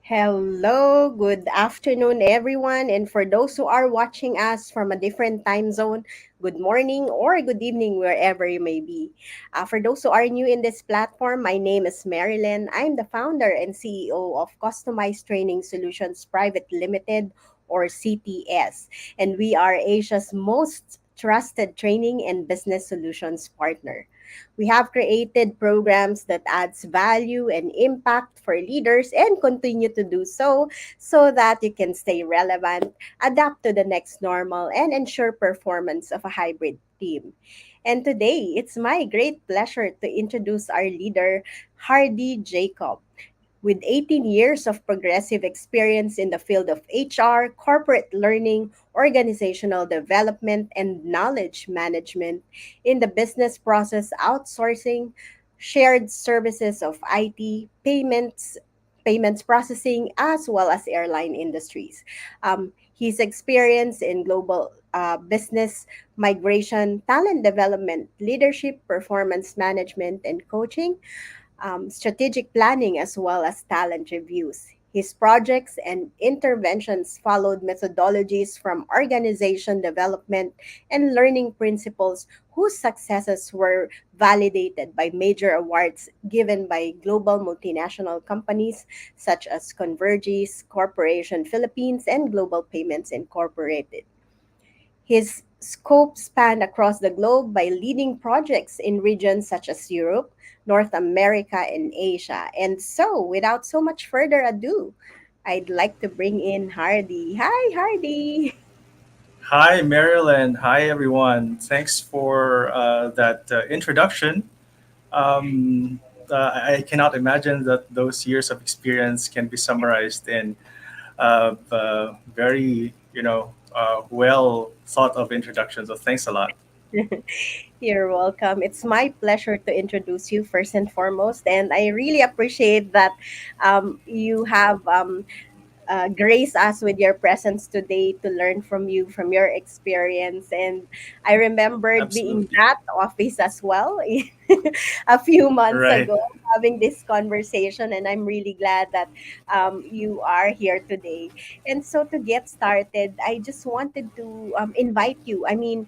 Hello, good afternoon, everyone. And for those who are watching us from a different time zone, good morning or good evening, wherever you may be. For those who are new in this platform, my name is Marilyn. I'm the founder and CEO of Customized Training Solutions Private Limited, or CTS. And we are Asia's most trusted training and business solutions partner. We have created programs that adds value and impact for leaders and continue to do so that you can stay relevant, adapt to the next normal and ensure performance of a hybrid team. And today, it's my great pleasure to introduce our leader, Hardy Jacob. With 18 years of progressive experience in the field of HR, corporate learning, organizational development, and knowledge management in the business process outsourcing, shared services of IT, payments processing, as well as airline industries. His experience in global business migration, talent development, leadership, performance management, and coaching, strategic planning, as well as talent reviews. His projects and interventions followed methodologies from organization development and learning principles whose successes were validated by major awards given by global multinational companies such as Convergys Corporation Philippines and Global Payments Incorporated. His scope spanned across the globe by leading projects in regions such as Europe, North America, and Asia. And so, without so much further ado, I'd like to bring in Hardy. Hi, Hardy. Hi, Marilyn. Hi, everyone. Thanks for that introduction. I cannot imagine that those years of experience can be summarized in very, well thought of introduction. So thanks a lot. You're welcome. It's my pleasure to introduce you first and foremost. And I really appreciate that you have grace us with your presence today to learn from you, from your experience. And I remembered being Absolutely. that office as well a few months Right. ago, having this conversation. And I'm really glad that you are here today. And so to get started, I just wanted to invite you. I mean,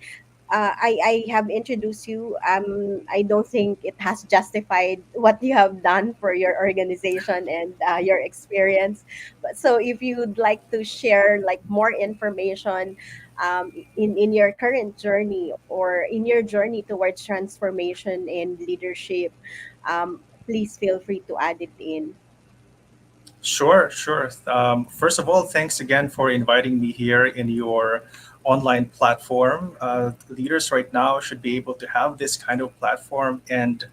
I have introduced you. I don't think it has justified what you have done for your organization and your experience. But so if you'd like to share like more information in your current journey or in your journey towards transformation and leadership, please feel free to add it in. Sure, sure. First of all, thanks again for inviting me here in your online platform. Leaders right now should be able to have this kind of platform and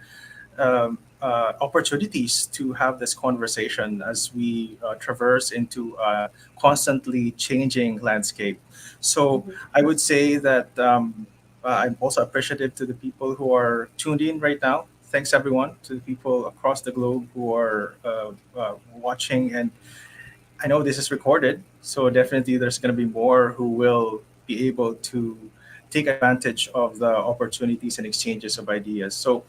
opportunities to have this conversation as we traverse into a constantly changing landscape. So Mhm. I would say that I'm also appreciative to the people who are tuned in right now. Thanks everyone to the people across the globe who are watching, and I know this is recorded, so definitely there's going to be more who will be able to take advantage of the opportunities and exchanges of ideas. So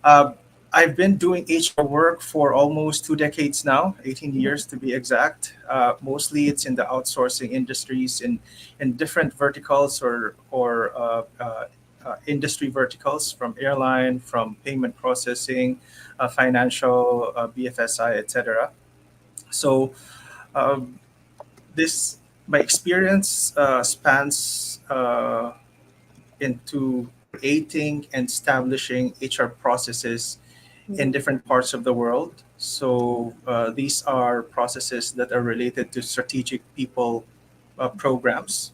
uh, I've been doing HR work for almost 2 decades now, 18 years to be exact. Mostly it's in the outsourcing industries in different verticals or industry verticals, from airline, from payment processing, financial, BFSI, etc. So um, this my experience spans into creating and establishing HR processes in Mhm. different parts of the world. So these are processes that are related to strategic people programs.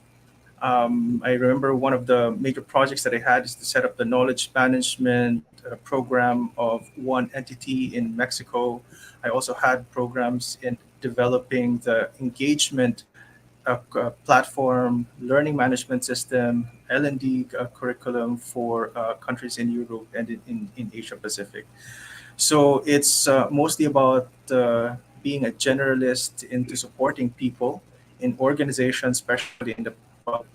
I remember one of the major projects that I had is to set up the knowledge management program of one entity in Mexico. I also had programs in developing the engagement platform, learning management system, L&D curriculum for countries in Europe and in Asia Pacific. So it's mostly about being a generalist into supporting people in organizations, especially in the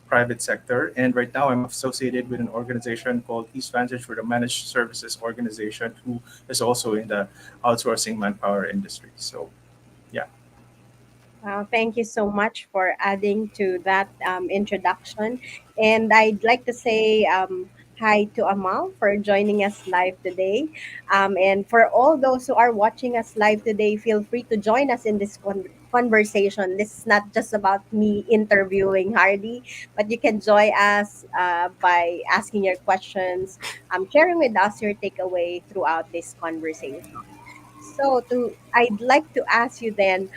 private sector. And right now, I'm associated with an organization called East Vantage, for the managed services organization, who is also in the outsourcing manpower industry. So, yeah. Thank you so much for adding to that introduction. And I'd like to say hi to Amal for joining us live today. And for all those who are watching us live today, feel free to join us in this conversation. This is not just about me interviewing Hardy, but you can join us by asking your questions, sharing with us your takeaway throughout this conversation. So, I'd like to ask you then,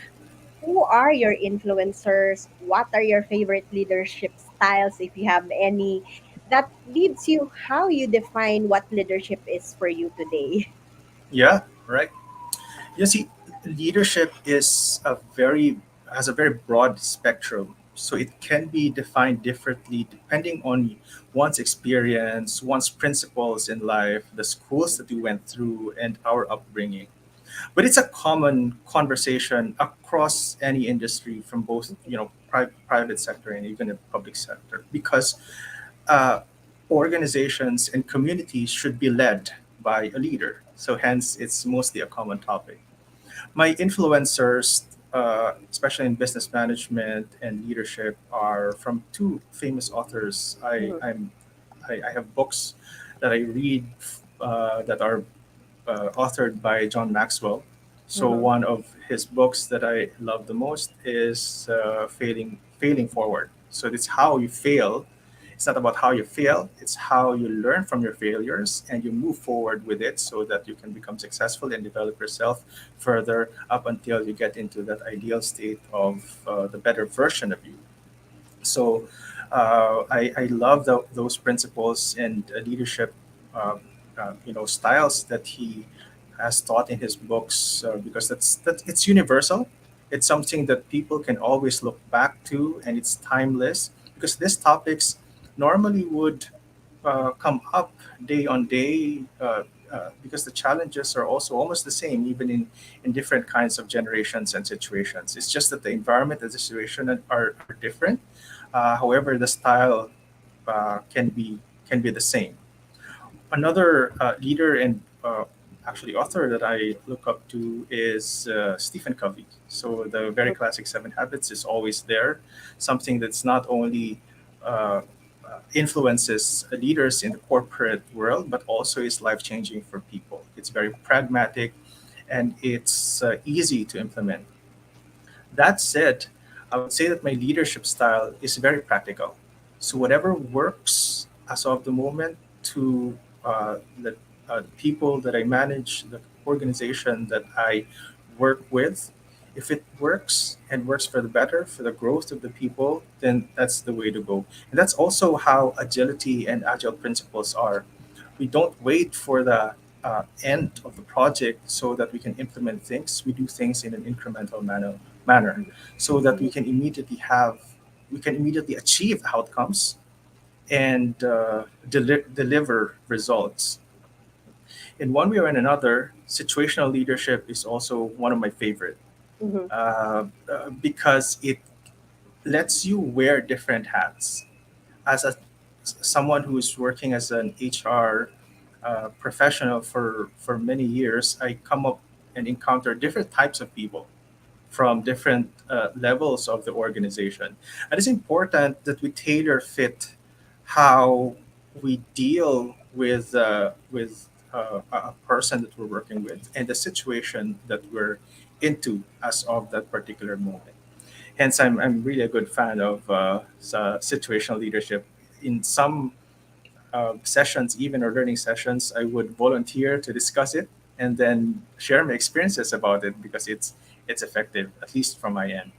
who are your influencers? What are your favorite leadership styles, if you have any, that leads you how you define what leadership is for you today? Yeah, right. You see, leadership is a very has a very broad spectrum, so it can be defined differently depending on one's experience, one's principles in life, the schools that we went through, and our upbringing. But it's a common conversation across any industry, from both private sector and even the public sector, because uh, organizations and communities should be led by a leader. So hence, it's mostly a common topic. My influencers, especially in business management and leadership, are from two famous authors. Mhm, I have books that I read that are authored by John Maxwell. So mhm, one of his books that I love the most is Failing Forward. So it's how you fail. It's not about how you fail. It's how you learn from your failures and you move forward with it so that you can become successful and develop yourself further up until you get into that ideal state of the better version of you. So I love those principles and leadership, uh, styles that he has taught in his books, because that it's universal. It's something that people can always look back to, and it's timeless because these topics normally would come up day on day. Because the challenges are also almost the same, even in different kinds of generations and situations. It's just that the environment and the situation are different. However, the style can be the same. Another leader and actually author that I look up to is Stephen Covey. So the very classic Seven Habits is always there, something that's not only influences leaders in the corporate world, but also is life changing for people. It's very pragmatic and it's easy to implement. That said, I would say that my leadership style is very practical. So whatever works as of the moment to the people that I manage, the organization that I work with, if it works and works for the better, for the growth of the people, then that's the way to go. And that's also how agility and agile principles are. We don't wait for the end of the project so that we can implement things. We do things in an incremental manner so that mhm, we can immediately achieve outcomes and deliver results. In one way or in another, situational leadership is also one of my favorite, mhm, because it lets you wear different hats. As someone who is working as an HR professional for many years, I come up and encounter different types of people from different levels of the organization. And it's important that we tailor fit how we deal with a person that we're working with and the situation that we're into as of that particular moment. Hence, I'm really a good fan of situational leadership. In some sessions, even or learning sessions, I would volunteer to discuss it and then share my experiences about it because it's effective, at least from my end.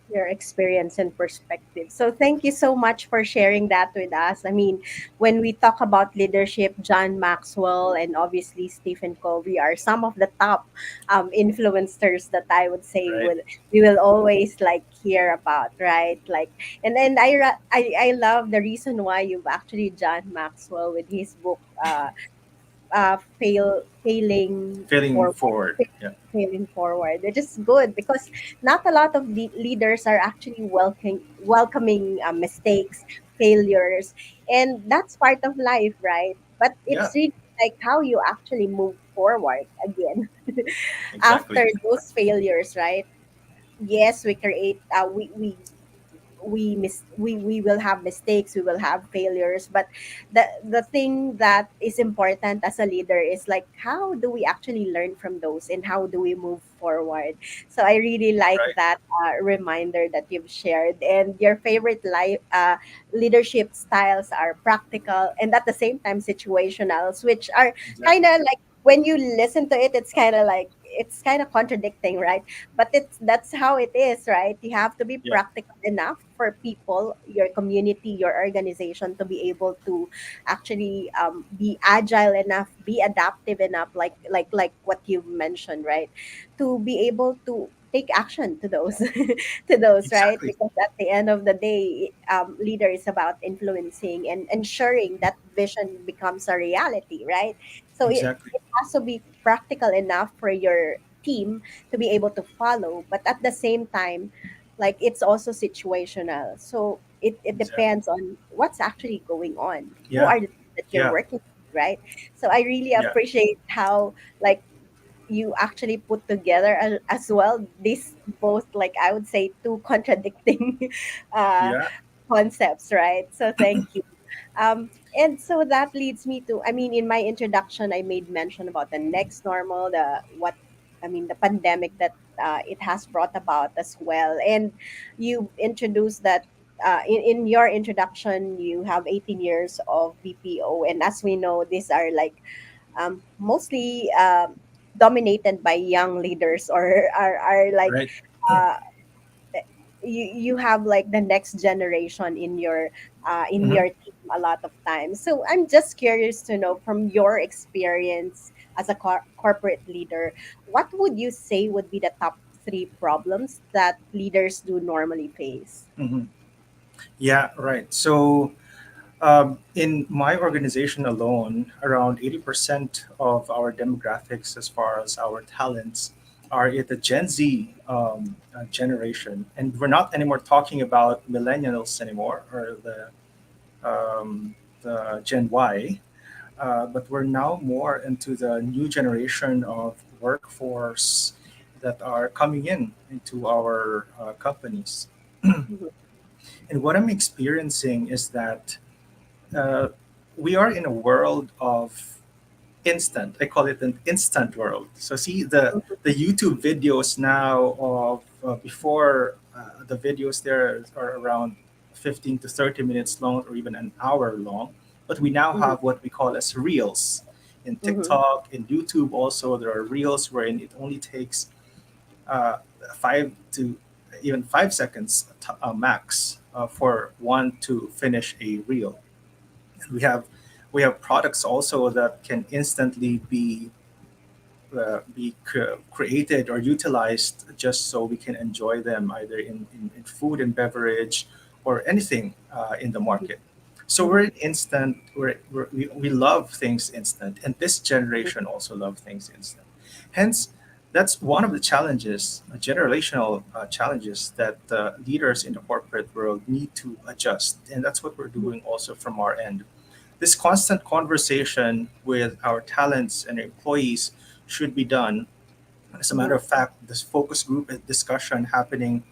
your experience and perspective. So thank you so much for sharing that with us. I mean, when we talk about leadership, John Maxwell and obviously Stephen Covey are some of the top influencers that I would say Right? would we will always like hear about, right? Like, and then I love the reason why you've actually John Maxwell with his book failing Failing forward, forward. Yeah. failing forward, which is good because not a lot of leaders are actually welcoming mistakes, failures, and that's part of life, right? But Yeah. it's really like how you actually move forward again Exactly. after those failures, right? yes, we create we will have mistakes, we will have failures, but the thing that is important as a leader is like how do we actually learn from those and how do we move forward. So I really like Right. that reminder that you've shared, and your favorite life leadership styles are practical and at the same time situational, which are kind Exactly. of like when you listen to it, it's kind of like it's kind of contradicting, right? But it's that's how it is, right? You have to be Yeah. practical enough for people, your community, your organization to be able to actually be agile enough, be adaptive enough, like what you've mentioned, right? To be able to take action to those to those, right? Exactly. Because at the end of the day, leader is about influencing and ensuring that vision becomes a reality, right? So Exactly. it has to be practical enough for your team to be able to follow, but at the same time, like it's also situational, so it Exactly. depends on what's actually going on, who Yeah. are the people that you're Yeah. working with, right? So I really Yeah. appreciate how like you actually put together as well this both, like I would say, two contradicting uh Yeah. concepts, right? So thank you. And so that leads me to, I mean, in my introduction, I made mention about the next normal, the what, I mean, the pandemic that it has brought about as well. And you introduced that in your introduction, you have 18 years of BPO. And as we know, these are like mostly dominated by young leaders or are like, Right. uh, you have like the next generation in Hmm. your team a lot of times. So I'm just curious to know from your experience as a corporate leader, what would you say would be the top three problems that leaders do normally face? Hmm. Yeah. Right. So, in my organization alone, around 80% of our demographics, as far as our talents, are in the Gen Z generation. And we're not anymore talking about millennials anymore or the Gen Y, but we're now more into the new generation of workforce that are coming in into our companies. Mhm, And what I'm experiencing is that uh, we are in a world of instant. I call it an instant world. So see the YouTube videos now of before the videos there are around 15 to 30 minutes long or even an hour long. But we now mhm, have what we call as reels. In mhm, TikTok, in YouTube also there are reels wherein it only takes uh, 5 to even 5 seconds max for one to finish a reel. And we have products also that can instantly be created or utilized just so we can enjoy them either in food and beverage or anything in the market. So we're mhm, in instant. We love things instant, and this mhm, generation also love things instant. Hence, that's one of the challenges, generational challenges that leaders in the corporate world need to adjust, and that's what we're mhm, doing also from our end. This constant conversation with our talents and employees should be done. As a matter mhm, of fact, this focus group discussion happening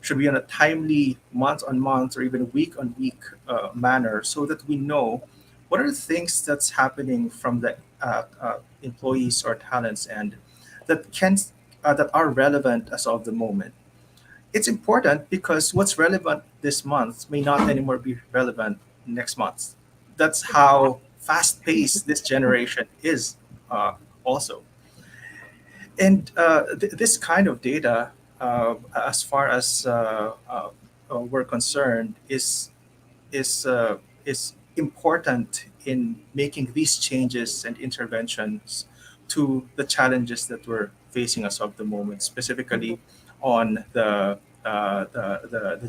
should be on a timely month on month or even week on week manner so that we know what are the things that's happening from the employees or talents end that can that are relevant as of the moment. It's important because what's relevant this month may not anymore be relevant next month. That's how fast paced this generation is, also. And this kind of data, as far as we're concerned, is important in making these changes and interventions to the challenges that we're facing as of the moment, mhm. specifically on the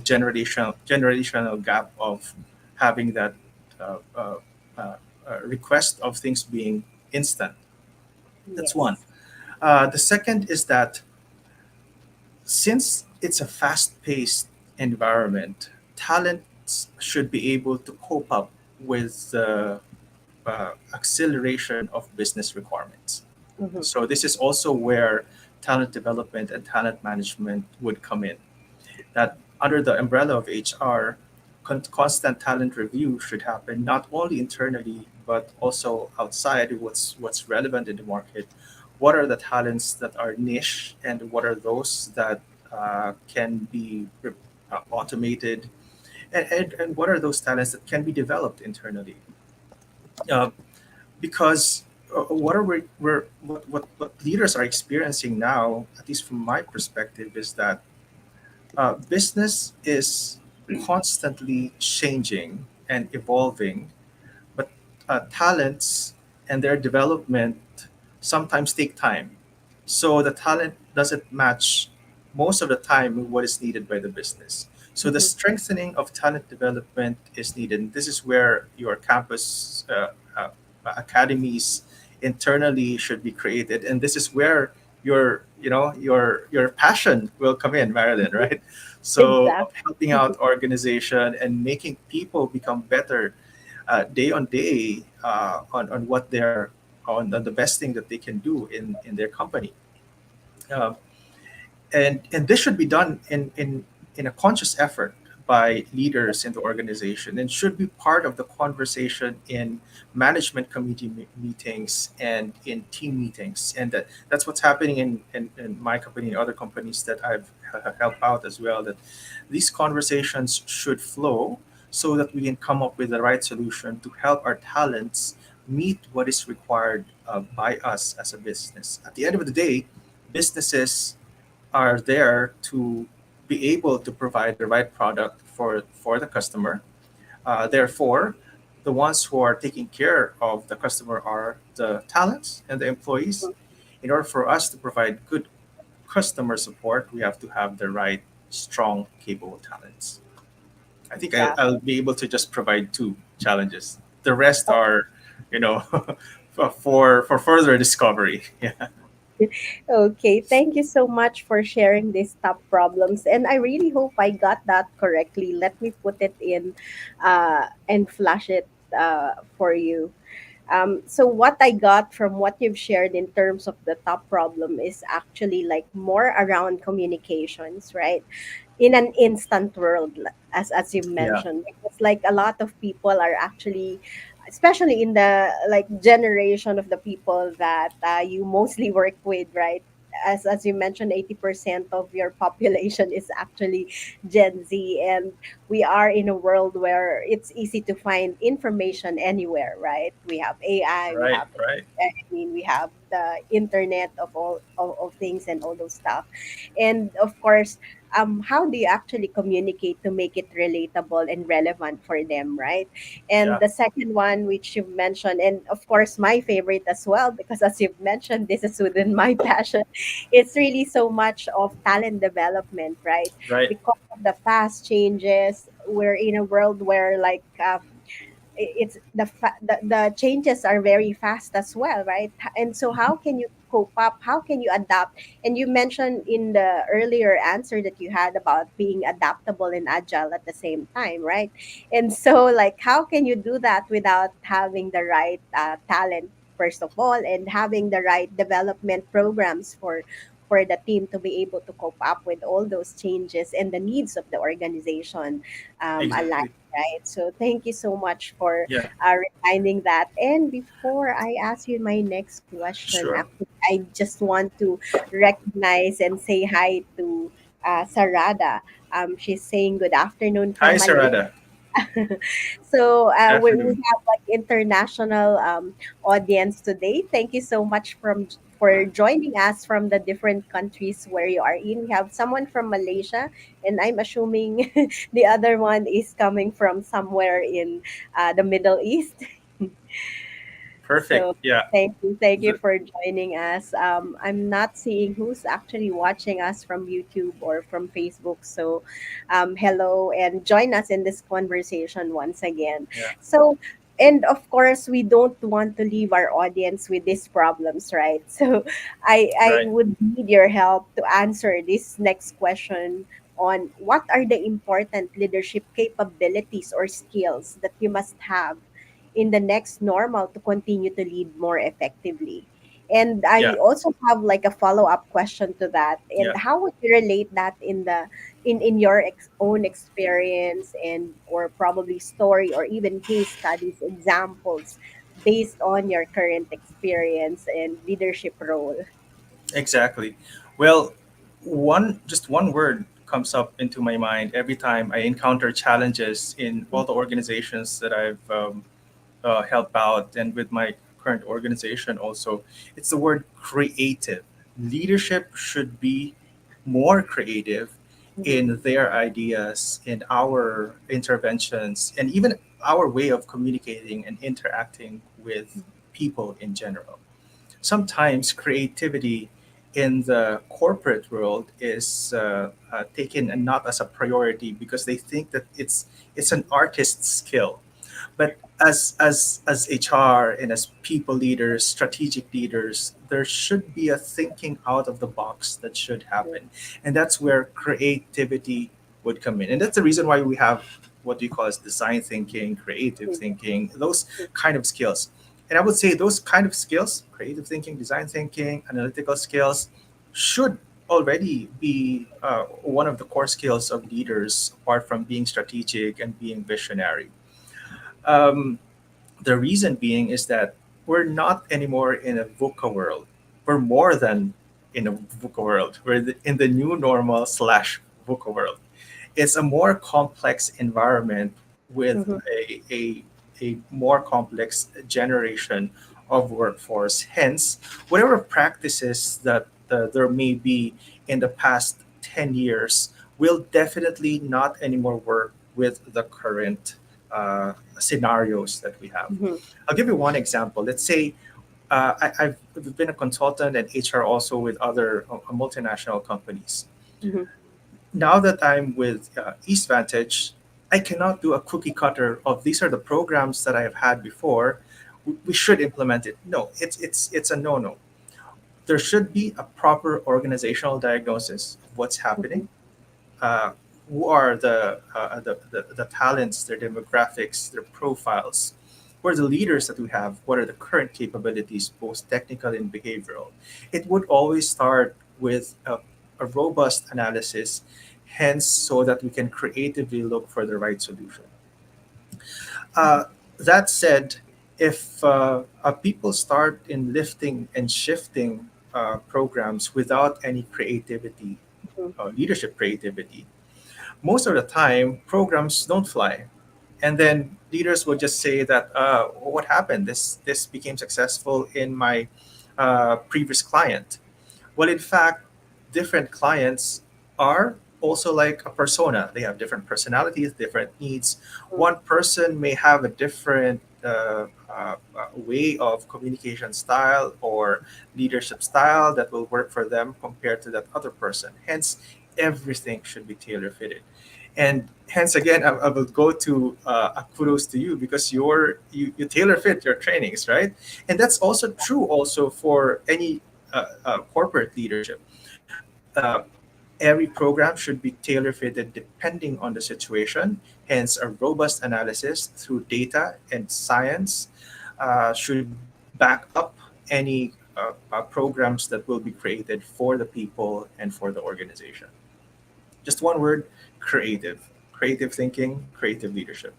generational gap of having that uh, uh, uh, request of things being instant. That's one. Yes. The second is that since it's a fast-paced environment, talents should be able to cope up with the acceleration of business requirements. Mhm, So this is also where talent development and talent management would come in. That under the umbrella of HR, constant talent review should happen not only internally but also outside. What's relevant in the market? What are the talents that are niche, and what are those that can be automated, and what are those talents that can be developed internally? Uh, because what are what leaders are experiencing now, at least from my perspective, is that business is constantly changing and evolving, but talents and their development sometimes take time. So the talent doesn't match most of the time what is needed by the business. So the Mhm. strengthening of talent development is needed. And this is where your campus academies internally should be created, and this is where your passion will come in, Marilyn, right? So of Exactly. helping out organization and making people become better day on day on what they're on the best thing that they can do in their company. Um, and this should be done in a conscious effort by leaders in the organization, and should be part of the conversation in management committee meetings and in team meetings. And that's what's happening in my company and other companies that I've helped out as well, that these conversations should flow so that we can come up with the right solution to help our talents meet what is required by us as a business. At the end of the day, businesses are there to be able to provide the right product for the customer. Therefore, the ones who are taking care of the customer are the talents and the employees. In order for us to provide good customer support, we have to have the right, strong, capable talents. I think I'll Exactly. be able to just provide two challenges. The rest are, you know, for further discovery. Yeah. Okay, thank you so much for sharing these top problems. And I really hope I got that correctly. Let me put it in and flash it for you. So what I got from what you've shared in terms of the top problem is actually like more around communications, right? In an instant world, as you Yeah. mentioned, because like a lot of people are actually, especially in the like generation of the people that you mostly work with, right? As you mentioned, 80% of your population is actually Gen Z, and we are in a world where it's easy to find information anywhere, right? We have AI, we Right. have, Right. I mean, we have the internet of all of things and all those stuff. And of course, how do you actually communicate to make it relatable and relevant for them, right? And Yeah. the second one, which you've mentioned, and of course my favorite as well, because as you've mentioned, this is within my passion. It's really so much of talent development, right? Right. Because of the fast changes, we're in a world where like it's the changes are very fast as well, right? And so how can you cope up, how can you adapt? And you mentioned in the earlier answer that you had about being adaptable and agile at the same time, right? And so like how can you do that without having the right talent, first of all, and having the right development programs for the team to be able to cope up with all those changes and the needs of the organization aligned, Exactly. right? So thank you so much for Yeah. reminding that. And before I ask you my next question, Sure. actually, I just want to recognize and say hi to Sarada. She's saying good afternoon Hi, from Malaysia. Sarada. So Good we afternoon. have like international audience today. Thank you so much for joining us from the different countries where you are in. We have someone from Malaysia, and I'm assuming the other one is coming from somewhere in the Middle East. Perfect. So Yeah. thank you The- for joining us. I'm not seeing who's actually watching us from YouTube or from Facebook. So, hello and join us in this conversation once again. yeah. So, and of course, we don't want to leave our audience with these problems, right? So, I Right. would need your help to answer this next question on what are the important leadership capabilities or skills that you must have in the next normal to continue to lead more effectively. And Yeah, I also have like a follow-up question to that. And yeah. how would you relate that in your own experience, and or probably story or even case studies, examples based on your current experience and leadership role? Exactly. Well, one word comes up into my mind every time I encounter challenges in all the organizations that I've helped out, and with my current organization also. It's the word creative. Leadership should be more creative Mhm, in their ideas, in our interventions, and even our way of communicating and interacting with people in general. Sometimes creativity in the corporate world is taken and not as a priority because they think that it's an artist's skill. But as HR and as people leaders, strategic leaders, there should be a thinking out of the box that should happen, and that's where creativity would come in. And that's the reason why we have what we call as design thinking, creative mhm, thinking, those kind of skills. And I would say those kind of skills, creative thinking, design thinking, analytical skills, should already be one of the core skills of leaders, apart from being strategic and being visionary. Um, the reason being is that we're not anymore in a VUCA world. We're more than in a VUCA world. In the new normal slash VUCA world. It's a more complex environment with mhm, a more complex generation of workforce. Hence, whatever practices that there may be in the past 10 years will definitely not anymore work with the current scenarios that we have. mhm, I'll give you one example. Let's say I've been a consultant and HR also with other multinational companies. mhm, Now that I'm with East Vantage, I cannot do a cookie cutter of these are the programs that I have had before. We should implement it. No, it's a no. There should be a proper organizational diagnosis of what's happening, mhm, uh, who are the talents, their demographics, their profiles, who are the leaders that we have, what are the current capabilities, both technical and behavioral. It would always start with a robust analysis, hence, so that we can creatively look for the right solution. Uh, that said, if people start in lifting and shifting programs without any creativity, mhm, leadership creativity, most of the time programs don't fly, and then leaders will just say that what happened, this became successful in my previous client. Well, in fact, different clients are also like a persona. They have different personalities, different needs. mhm, One person may have a different way of communication style or leadership style that will work for them compared to that other person. Hence, everything should be tailor fitted. And hence, again, I will go to a kudos to you because you tailor fit your trainings, right? And that's also true also for any corporate leadership. Uh, every program should be tailor fitted depending on the situation. Hence, a robust analysis through data and science should back up any programs that will be created for the people and for the organization. Just one word: creative. Creative thinking, creative leadership.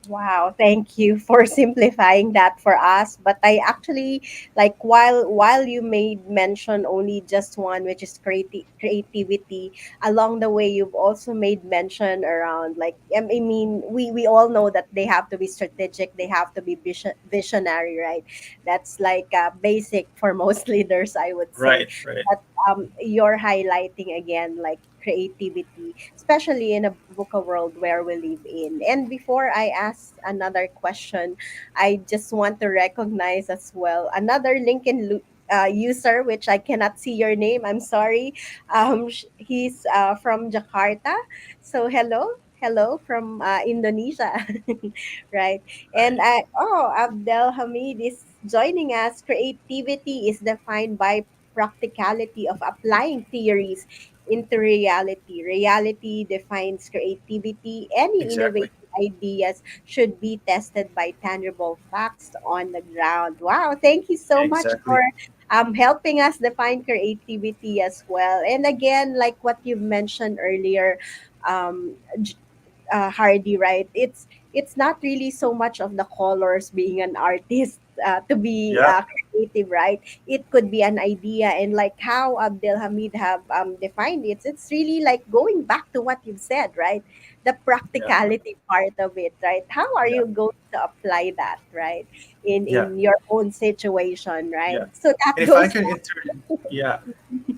Wow, thank you for simplifying that for us. But I actually like, while you made mention only just one, which is creativity. Along the way, you've also made mention around like, I mean, we all know that they have to be strategic, they have to be visionary, right? That's like basic for most leaders, I would say. Right, right. But you're highlighting again like creativity, especially in a VUCA world where we live in. And before I ask another question, I just want to recognize as well another LinkedIn user, which I cannot see your name. I'm sorry. He's from Jakarta. So hello from Indonesia, right? And Right. Abdel Hamid is joining us. Creativity is defined by practicality of applying theories into reality. Reality defines creativity. Any Exactly. innovative ideas should be tested by tangible facts on the ground. Wow, thank you so much for Exactly. helping us define creativity as well. And again, like what you've mentioned earlier, um, Hardy, right? It's not really so much of the colors being an artist to be Yeah. creative, right? It could be an idea, and like how Abdel Hamid have defined it, it's really like going back to what you've said, right? The Yeah. practicality part of it, right? How are Yeah. you going to apply that, right? Yeah. In your own situation, right? Yeah. So that And if I goes can yeah,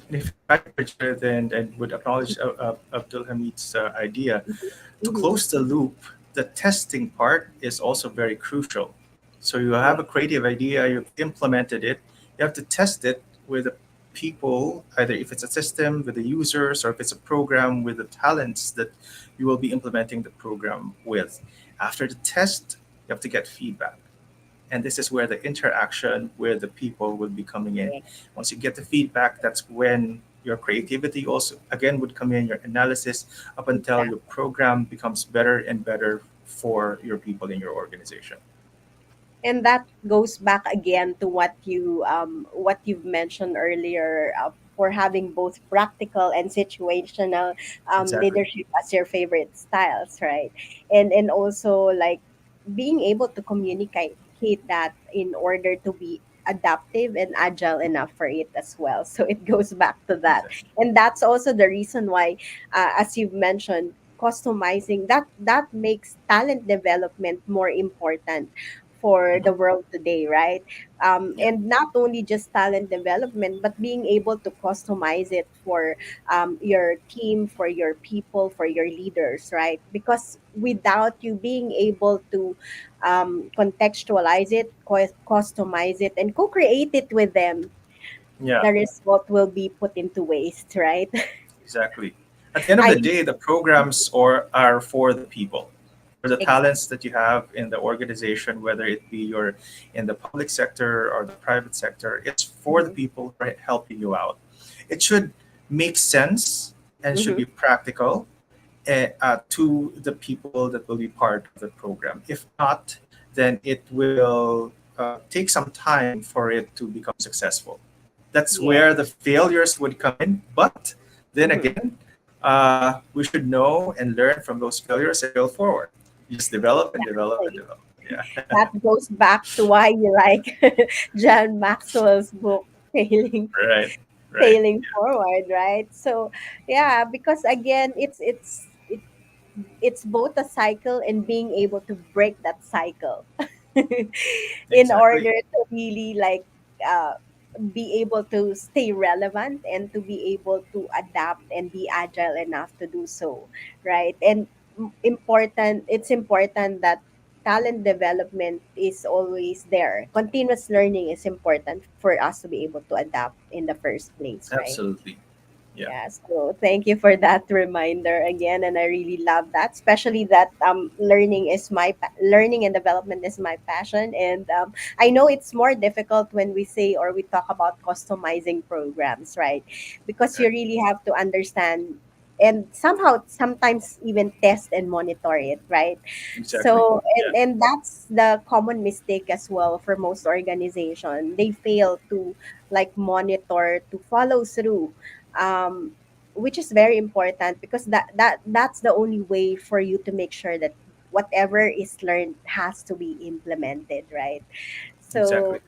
and if I can interject and would acknowledge Abdul Hamid's idea, to Mhm. close the loop, the testing part is also very crucial. So you Yeah, have a creative idea, you've implemented it, you have to test it with the people, either if it's a system with the users or if it's a program with the talents that you will be implementing the program with. After the test, you have to get feedback. And this is where the interaction with the people will be coming in. yeah, Once you get the feedback, that's when your creativity also again would come in, your analysis, up until your exactly. program becomes better and better for your people in your organization. And that goes back again to what you've mentioned earlier, for having both practical and situational Exactly. leadership as your favorite styles, right? And also like being able to communicate that in order to be adaptive and agile enough for it as well. So it goes back to that, Exactly. and that's also the reason why, as you've mentioned, customizing that makes talent development more important for Mhm. the world today, right? Yeah. And not only just talent development, but being able to customize it for your team, for your people, for your leaders, right? Because without you being able to contextualize it, customize it, and co-create it with them, Yeah. the result will be put into waste, right? Exactly. At the end of I the day, the programs are for the people, for the talents exactly. that you have in the organization, whether it be you're in the public sector or the private sector. It's for the Hmm. people who are helping you out. It should make sense and should Hmm. be practical to the people that will be part of the program. If not, then it will take some time for it to become successful. That's Yeah. where the failures would come in. But then Hmm. again, we should know and learn from those failures and go forward. Just develop and develop and develop. Yeah, That goes back to why you like John Maxwell's book, right, right. Failing Forward, right? So yeah, because again, it's both a cycle and being able to break that cycle in Exactly, order to really like uh, be able to stay relevant and to be able to adapt and be agile enough to do so, right? And important, it's important that talent development is always there. Continuous learning is important for us to be able to adapt in the first place, right? absolutely. Yeah, Yeah, so thank you for that reminder again, and I really love that, especially that learning and development is my passion, and I know it's more difficult when we say or we talk about customizing programs, right? Because you right. really have to understand and somehow sometimes even test and monitor it, right? Exactly. So Yeah, and that's the common mistake as well for most organization. They fail to like monitor, to follow through, um, which is very important because that's the only way for you to make sure that whatever is learned has to be implemented, right? exactly. So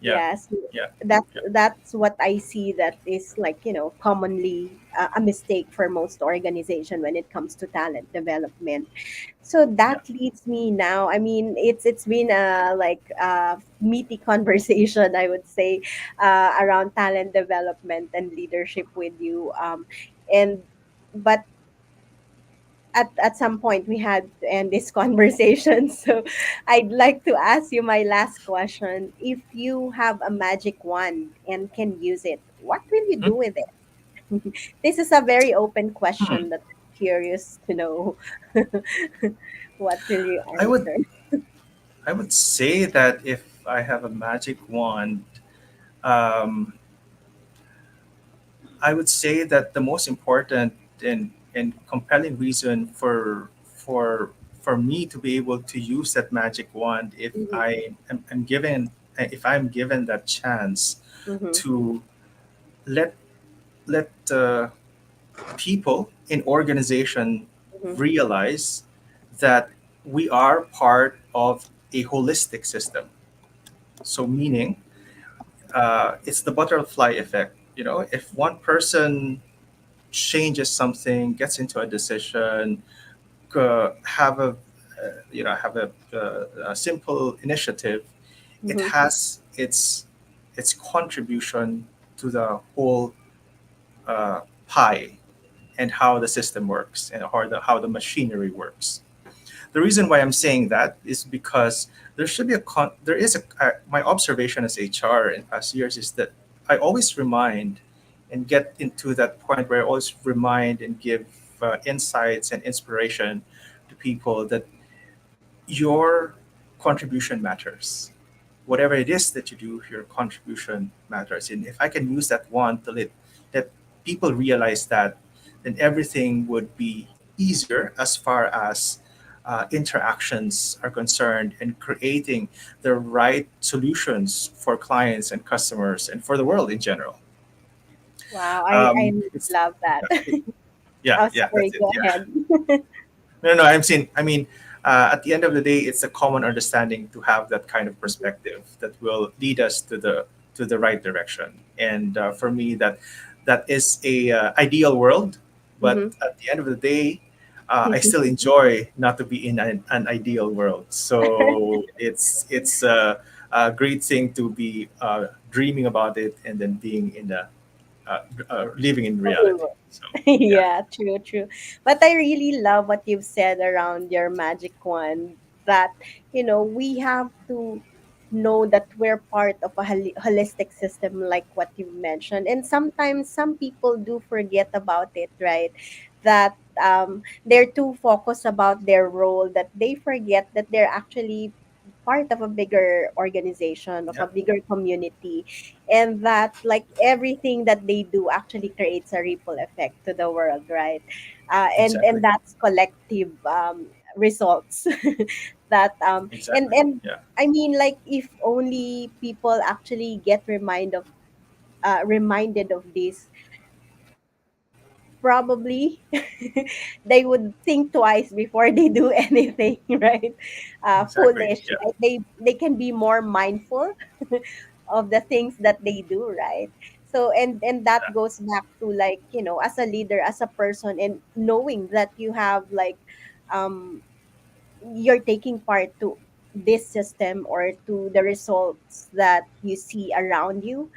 Yeah, yes, yeah, yeah, that's what I see that is like commonly a mistake for most organization when it comes to talent development. So yeah, that leads me now. I mean, it's been a like meaty conversation, I would say, around talent development and leadership with you. And but at some point we had to end this conversation. So I'd like to ask you my last question. If you have a magic wand and can use it, what will you Hmm? do with it? This is a very open Hmm. question that I'm curious to know. What will you I would answer? I would say that if I have a magic wand, um, I would say that the most important and compelling reason for for me to be able to use that magic wand, Mm-hmm. am given, if I'm given that chance Mm-hmm. to let people in organization Mm-hmm. realize that we are part of a holistic system. So meaning, it's the butterfly effect. You know, if one person changes something, gets into a decision, have a simple initiative, it Mm-hmm. has its contribution to the whole pie and how the system works and how the machinery works. The reason why I'm saying that is because there is my observation as HR in past years is that I always remind and get into that point where I always remind and give insights and inspiration to people that your contribution matters. Whatever it is that you do, your contribution matters. And if I can use that one to let people realize that, then everything would be easier as far as interactions are concerned and creating the right solutions for clients and customers and for the world in general. Wow, I It's love that. yeah, Oh, yeah, that's sorry, it. go Yeah. ahead. No, no, I'm saying, I mean, at the end of the day, it's a common understanding to have that kind of perspective that will lead us to the right direction. And for me, that is a ideal world. But Mm-hmm. at the end of the day, I still enjoy not to be in an ideal world. So it's a great thing to be dreaming about it and then being in the living in reality. So yeah, Yeah, true, true. But I really love what you've said around your magic wand, that, we have to know that we're part of a holistic system, like what you mentioned. And sometimes some people do forget about it, right? That they're too focused about their role that they forget that they're actually part of a bigger organization, of yeah, a bigger community, and that like everything that they do actually creates a ripple effect to the world, right? And exactly, that's collective results. That and exactly. and Yeah. I mean, like, if only people actually get reminded of this, probably they would think twice before they do anything, right? Exactly. Foolish, Yeah. right? They can be more mindful of the things that they do, right? So, and that Yeah. goes back to, like, as a leader, as a person, and knowing that you have, like, um you're taking part to this system or to the results that you see around you,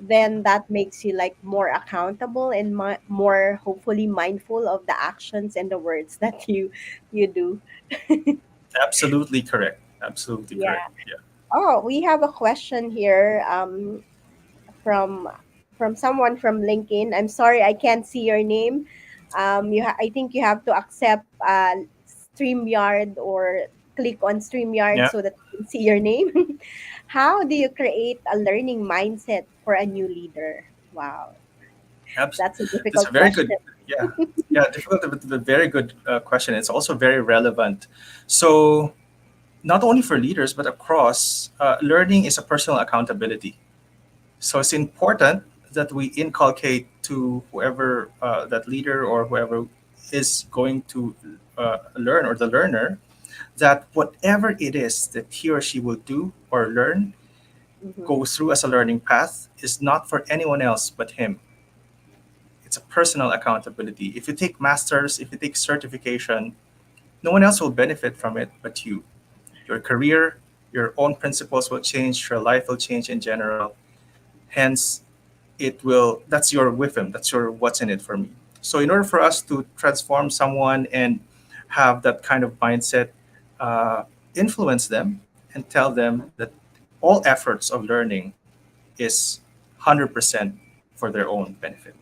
then that makes you like more accountable and more hopefully mindful of the actions and the words that you do. Absolutely correct. Absolutely correct. Yeah. Yeah. Oh, we have a question here, from someone from LinkedIn. I'm sorry, I can't see your name. I think you have to accept StreamYard, or click on StreamYard Yeah. so that you can see your name. How do you create a learning mindset for a new leader? Wow, Abs- that's a That's a difficult very good. question. Yeah. Yeah. Difficult, but a very good question. It's also very relevant. So not only for leaders but across, learning is a personal accountability. So it's important that we inculcate to whoever that leader or whoever is going to learn, or the learner, that whatever it is that he or she will do or learn, Mm-hmm. go through as a learning path, is not for anyone else but him. It's a personal accountability. If you take masters, if you take certification, no one else will benefit from it but you. Your career, your own principles will change, your life will change in general. Hence, that's your with him, that's your what's in it for me. So in order for us to transform someone and have that kind of mindset, uh, influence them and tell them that all efforts of learning is 100% for their own benefit.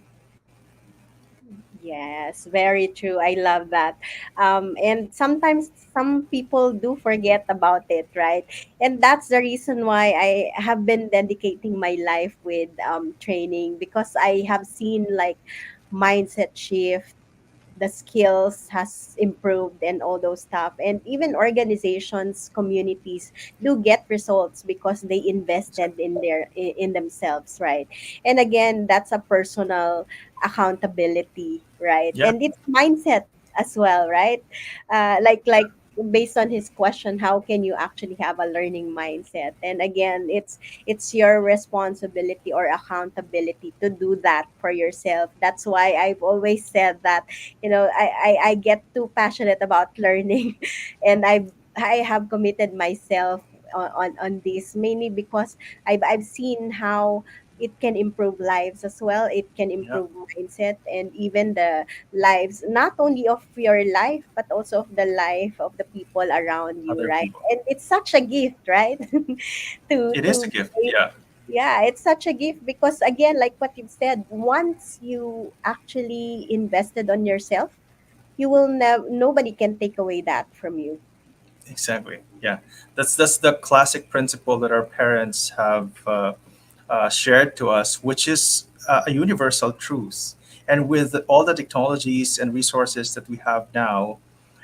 Yes, very true. I love that. And sometimes some people do forget about it, right? And that's the reason why I have been dedicating my life with training, because I have seen like mindset shift the skills has improved and all those stuff. And even organizations, communities do get results because they invested Exactly. in themselves, right? And again, that's a personal accountability, right? Yeah, And it's mindset as well, right? Like based on his question, how can you actually have a learning mindset? And again, it's your responsibility or accountability to do that for yourself. That's why I've always said that, I get too passionate about learning and I have committed myself on this, mainly because I've seen how it can improve lives as well. It can yeah. improve mindset and even the lives, not only of your life, but also of the life of the people around you, Other right? people. And it's such a gift, right? It is a To gift. be, Yeah, yeah, it's such a gift because again, like what you've said, once you actually invested on yourself, you will never, nobody can take away that from you. exactly. Yeah, that's the classic principle that our parents have shared to us, which is a universal truth. And with all the technologies and resources that we have now,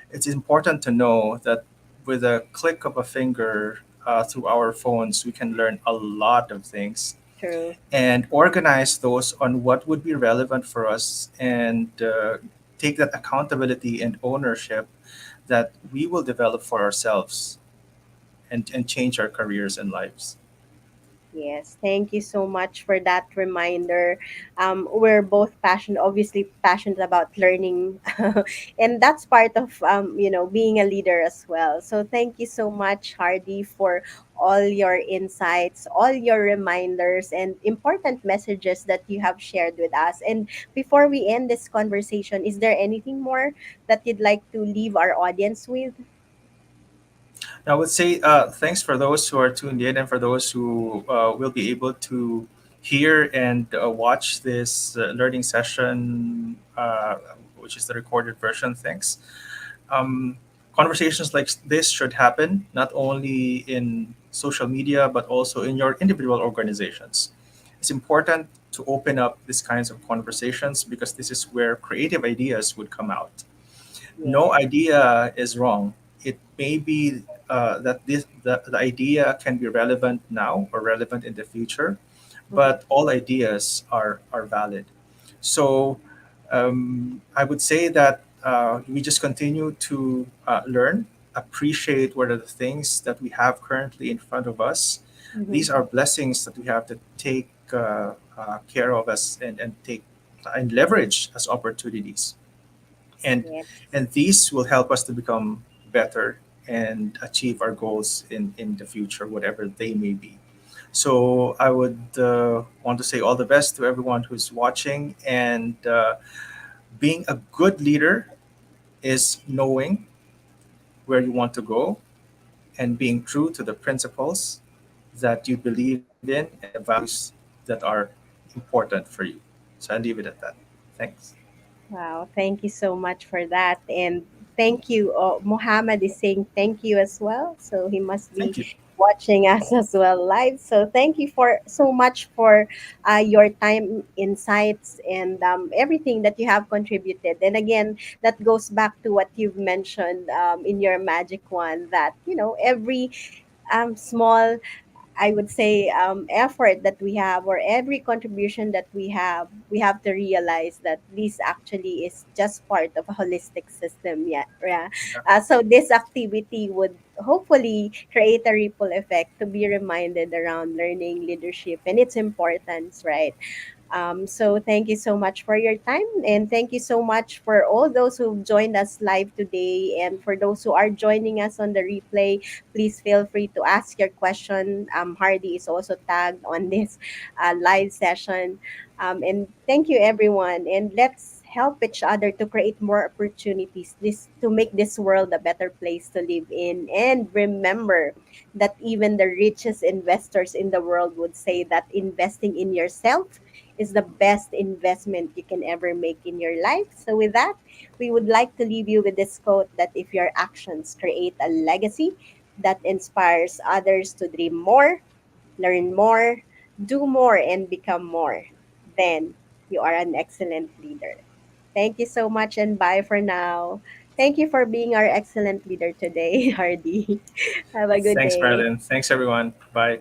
it's important to know that with a click of a finger through our phones, we can learn a lot of things True. and organize those on what would be relevant for us, and take that accountability and ownership that we will develop for ourselves, and change our careers and lives. Yes, thank you so much for that reminder. We're both passionate, obviously passionate about learning, and that's part of being a leader as well. So thank you so much, Hardy, for all your insights, all your reminders, and important messages that you have shared with us. And before we end this conversation, is there anything more that you'd like to leave our audience with? I would say thanks for those who are tuned in, and for those who will be able to hear and watch this learning session, which is the recorded version. Thanks. Um, Conversations like this should happen not only in social media but also in your individual organizations. It's important to open up these kinds of conversations because this is where creative ideas would come out. No Yes. idea is wrong. It may be that the idea can be relevant now or relevant in the future, Mhm. but all ideas are valid. So I would say that we just continue to learn, appreciate what are the things that we have currently in front of us. Mhm. These are blessings that we have to take care of us, and take and leverage as opportunities, and Yes. and these will help us to become better and achieve our goals in the future, whatever they may be. So I would want to say all the best to everyone who's watching, and being a good leader is knowing where you want to go and being true to the principles that you believe in and the values that are important for you. So I leave it at that. Thanks. Wow, thank you so much for that. And thank you. Muhammad is saying thank you as well. So he must be Thank you. watching us as well live. So thank you for so much for your time, insights, and everything that you have contributed. And again, that goes back to what you've mentioned in your magic one, that, every small, I would say, effort that we have, or every contribution that we have to realize that this actually is just part of a holistic system. Yeah, yeah. Yeah. So this activity would hopefully create a ripple effect to be reminded around learning, leadership, and its importance, right? So thank you so much for your time, and thank you so much for all those who've joined us live today, and for those who are joining us on the replay. Please feel free to ask your question. Hardy is also tagged on this live session, and thank you everyone. And let's help each other to create more opportunities, this to make this world a better place to live in. And remember that even the richest investors in the world would say that investing in yourself is the best investment you can ever make in your life. So, with that, we would like to leave you with this quote, that if your actions create a legacy that inspires others to dream more, learn more, do more, and become more, then you are an excellent leader. Thank you so much and bye for now. Thank you for being our excellent leader today, Hardy. Have a good Thanks, day. Marilyn. Thanks, everyone. Bye.